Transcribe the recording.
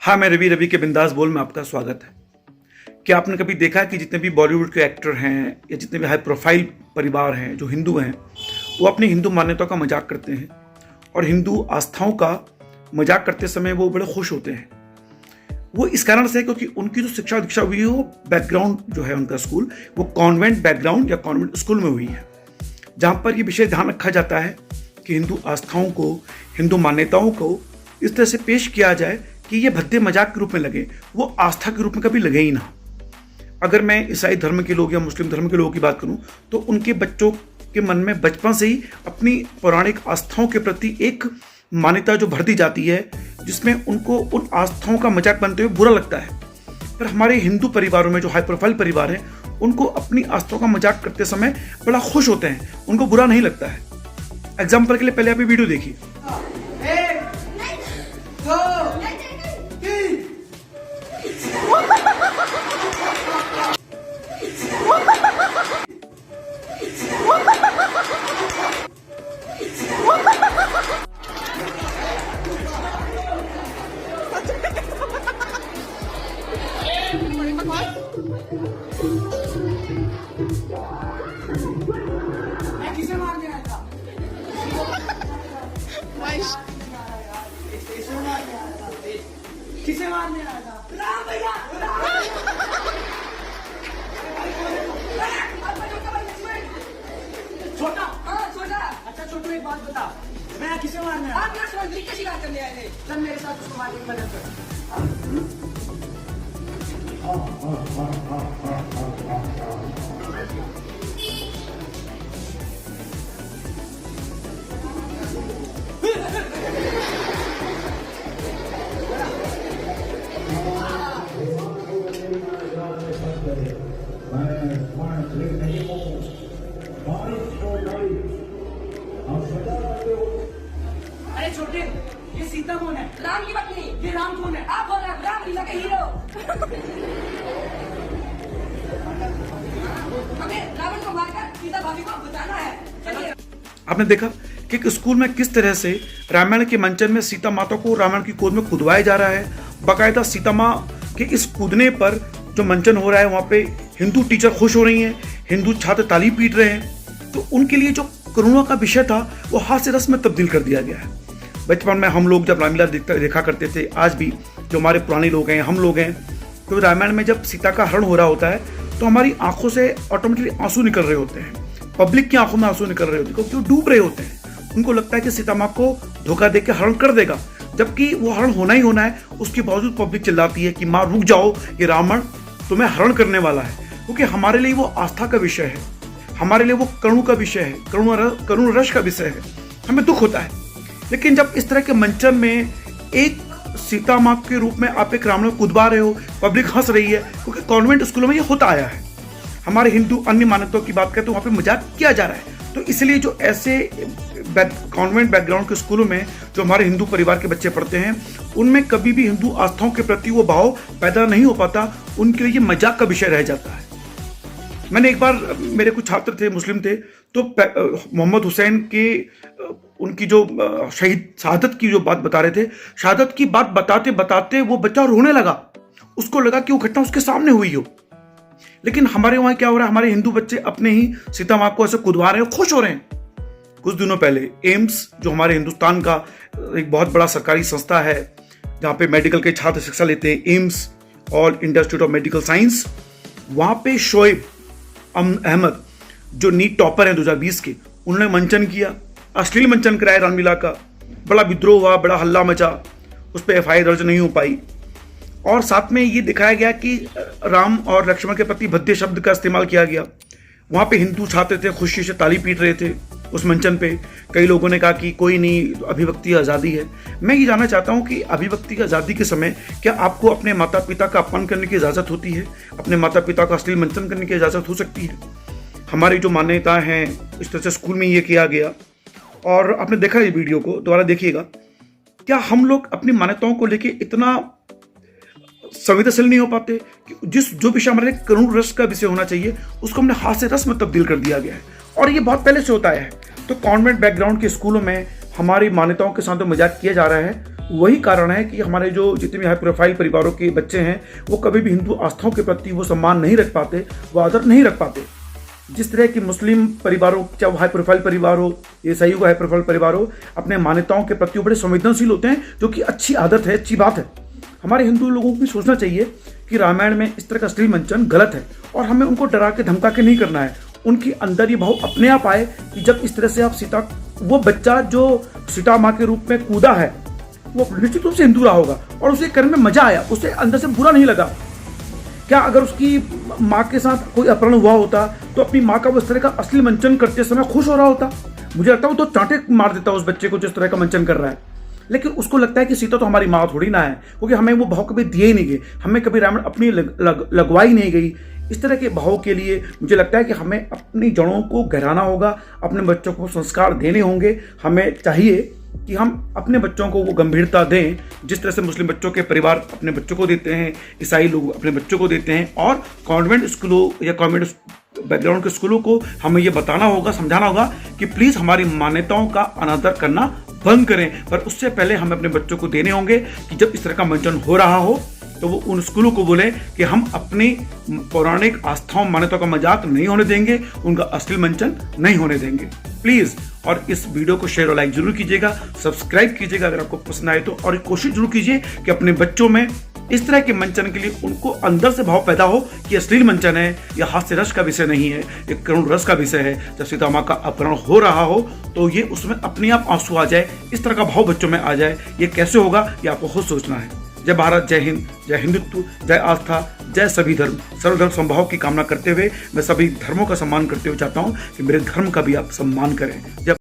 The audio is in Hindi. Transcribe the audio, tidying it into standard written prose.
हाँ, मैं रवि रवि के बिंदास बोल में आपका स्वागत है। क्या आपने कभी देखा है कि जितने भी बॉलीवुड के एक्टर हैं या जितने भी हाई प्रोफाइल परिवार हैं जो हिंदू हैं, वो अपनी हिंदू मान्यताओं का मजाक करते हैं और हिंदू आस्थाओं का मजाक करते समय वो बड़े खुश होते हैं। वो इस कारण से क्योंकि उनकी जो शिक्षा दीक्षा हुई है वो बैकग्राउंड जो है उनका स्कूल वो कॉन्वेंट बैकग्राउंड या कॉन्वेंट स्कूल में हुई है, जहाँ पर ये विशेष ध्यान रखा जाता है कि हिंदू आस्थाओं को, हिंदू मान्यताओं को इस तरह से पेश किया जाए कि ये भद्दे मजाक के रूप में लगे, वो आस्था के रूप में कभी लगे ही ना। अगर मैं ईसाई धर्म के लोग या मुस्लिम धर्म के लोगों की बात करूं तो उनके बच्चों के मन में बचपन से ही अपनी पौराणिक आस्थाओं के प्रति एक मान्यता जो भर दी जाती है, जिसमें उनको उन आस्थाओं का मजाक बनते हुए बुरा लगता है। पर हमारे हिंदू परिवारों में जो हाई प्रोफाइल परिवार हैं, उनको अपनी आस्थाओं का मजाक करते समय बड़ा खुश होते हैं, उनको बुरा नहीं लगता है। एग्जाम्पल के लिए पहले आप ये वीडियो देखिए। मैं किसे मारने आया था? किसे मारने आया था? राम भैया! छोटा? हाँ छोटा। अच्छा छोटू एक बात बता, मैं किसे मारने आया? आप यहाँ समुद्री का शिकार करने आए थे। चल मेरे साथ उसको मारने की मदद कर। अरे छोटे, ये सीता कौन है? राम की पत्नी। ये राम कौन है? आप बोल रहे हैं राम लीला के हीरो। हमें रावण को मारकर सीता भाभी को बचाना है। चलिए। आपने देखा कि एक स्कूल में किस तरह से रामायण के मंचन में सीता माता को रावण की गोद में कूदवाया जा रहा है। बाकायदा सीता माँ के इस कूदने पर जो मंचन हो रहा है, वहाँ पे हिंदू टीचर खुश हो रही हैं, हिंदू छात्र ताली पीट रहे हैं। तो उनके लिए जो करुणा का विषय था वो हास्य रस में तब्दील कर दिया गया है। बचपन में हम लोग जब रामलीला देखा करते थे, आज भी जो हमारे पुराने लोग हैं, हम लोग हैं, तो रामायण में जब सीता का हरण हो रहा होता है तो हमारी आंखों से ऑटोमेटिकली आंसू निकल रहे होते हैं, पब्लिक की आंखों में आंसू निकल रहे होते हैं, क्योंकि वो डूब रहे होते हैं। उनको लगता है कि सीता माँ को धोखा दे के हरण कर देगा, जबकि वो हरण होना ही होना है। उसके बावजूद पब्लिक चिल्लाती है कि माँ रुक जाओ, ये रावण तुम्हें हरण करने वाला है। क्योंकि हमारे लिए वो आस्था का विषय है, हमारे लिए वो करुण का विषय है, करुण रस का विषय है। हमें दुख होता है। लेकिन जब इस तरह के मंचन में एक सीता माँ के रूप में आप एक रावण को कुदवा रहे हो, पब्लिक हंस रही है, क्योंकि कॉन्वेंट स्कूलों में ये होता आया है। हमारे हिंदू अन्य मान्यताओं की बात करें तो वहाँ पे मजाक किया जा रहा है। तो इसलिए जो ऐसे कॉन्वेंट बैकग्राउंड के स्कूलों में जो हमारे हिंदू परिवार के बच्चे पढ़ते हैं, उनमें कभी भी हिंदू आस्थाओं के प्रति वो भाव पैदा नहीं हो पाता। उनके लिए ये मजाक का विषय रह जाता है। मैंने एक बार, मेरे कुछ छात्र थे, मुस्लिम थे, तो मोहम्मद हुसैन के उनकी जो शहादत की जो बात बता रहे थे, शहादत की बात बताते बताते वो बच्चा रोने लगा। उसको लगा कि वो घटना उसके सामने हुई हो। लेकिन हमारे वहाँ क्या हो रहा है, हमारे हिंदू बच्चे अपने ही सीता माँ को ऐसे कुदवा रहे हैं, खुश हो रहे हैं। कुछ दिनों पहले एम्स, जो हमारे हिंदुस्तान का एक बहुत बड़ा सरकारी संस्था है जहाँ पे मेडिकल के छात्र शिक्षा लेते हैं, AIIMS all India institute of medical science, वहाँ पे शोएब अहमद जो नीट टॉपर हैं 2020 के, उन्होंने मंचन किया, अश्लील मंचन कराया रामलीला का। बड़ा विद्रोह हुआ, बड़ा हल्ला मचा, उस पर FIR दर्ज नहीं हो पाई। और साथ में ये दिखाया गया कि राम और लक्ष्मण के प्रति भद्दे शब्द का इस्तेमाल किया गया। वहाँ पे हिंदू छात्र थे, खुशी से ताली पीट रहे थे उस मंचन पे। कई लोगों ने कहा कि कोई नहीं, अभिव्यक्ति आज़ादी है। मैं ये जानना चाहता हूँ कि अभिव्यक्ति की आज़ादी के समय क्या आपको अपने माता पिता का अपमान करने की इजाज़त होती है? अपने माता पिता का अश्लील मंचन करने की इजाज़त हो सकती है? हमारी जो मान्यता हैं, इस तरह से स्कूल में ये किया गया। और आपने देखा ये वीडियो को, दोबारा देखिएगा। क्या हम लोग अपनी मान्यताओं को लेके इतना संवेदनशील नहीं हो पाते कि जो विषय हमारे लिए करुण रस का विषय होना चाहिए, उसको हमने हास्य रस में तब्दील कर दिया गया है। और ये बहुत पहले से होता है। तो कॉन्वेंट बैकग्राउंड के स्कूलों में हमारी मान्यताओं के साथ तो मजाक किया जा रहा है, वही कारण है कि हमारे जो जितने भी हाई प्रोफाइल परिवारों के बच्चे हैं वो कभी भी हिंदू आस्थाओं के प्रति वो सम्मान नहीं रख पाते, वो आदर नहीं रख पाते। जिस तरह की मुस्लिम परिवारों, चाहे वो हाई प्रोफाइल परिवार हो, ईसाई को हाई प्रोफाइल परिवार हो, अपने मान्यताओं के प्रति वो बड़े संवेदनशील होते हैं, जो कि अच्छी आदत है, अच्छी बात है। हमारे हिंदू लोगों को भी सोचना चाहिए कि रामायण में इस तरह का अश्लील मंचन गलत है और हमें उनको डरा के धमका के नहीं करना है। उनके अंदर ये भाव अपने आप आए कि जब इस तरह से आप सीता, वो बच्चा जो सीता माँ के रूप में कूदा है वो निश्चित रूप से हिंदू रहा होगा और उसे करने में मजा आया, उसे अंदर से बुरा नहीं लगा। क्या अगर उसकी माँ के साथ कोई अपहरण हुआ होता तो अपनी माँ का वो इस तरह का अश्लील मंचन करते समय खुश हो रहा होता? मुझे लगता है वो तो चांटे मार देता उस बच्चे को जिस तरह का मंचन कर रहा है। लेकिन उसको लगता है कि सीता तो हमारी माँ थोड़ी ना है, क्योंकि हमें वो भाव कभी दिए ही नहीं गए, हमें कभी रावण अपनी लगवाई नहीं गई। इस तरह के भाव के लिए मुझे लगता है कि हमें अपनी जड़ों को गहराना होगा, अपने बच्चों को संस्कार देने होंगे। हमें चाहिए कि हम अपने बच्चों को वो गंभीरता दें जिस तरह से मुस्लिम बच्चों के परिवार अपने बच्चों को देते हैं, ईसाई लोग अपने बच्चों को देते हैं, और कॉन्वेंट स्कूलों या कॉन्वेंट बैकग्राउंड के स्कूलों को हमें ये बताना होगा, समझाना होगा कि प्लीज हमारी मान्यताओं का अनादर करना बंद करें। पर उससे पहले हमें अपने बच्चों को देने होंगे कि जब इस तरह का मंचन हो रहा हो तो वो उन स्कूलों को बोले कि हम अपनी पौराणिक आस्थाओं मान्यताओं का मजाक नहीं होने देंगे, उनका अश्लील मंचन नहीं होने देंगे प्लीज। और इस वीडियो को शेयर और लाइक जरूर कीजिएगा, सब्सक्राइब कीजिएगा अगर आपको पसंद आए तो, और कोशिश जरूर कीजिए कि अपने बच्चों में इस तरह के मंचन के लिए उनको अंदर से भाव पैदा हो कि अश्लील मंचन है, या हास्य रस का विषय नहीं है, एक करुण रस का विषय है। जब सीता माँ का अपहरण हो रहा हो तो ये उसमें अपने आप आंसू आ जाए, इस तरह का भाव बच्चों में आ जाए। ये कैसे होगा ये आपको खुद सोचना है। जय भारत, जय हिंद, जय हिंदुत्व, जय आस्था, जय सभी धर्म। सर्वधर्म समभाव की कामना करते हुए मैं सभी धर्मों का सम्मान करते हुए चाहता हूँ कि मेरे धर्म का भी आप सम्मान करें। जय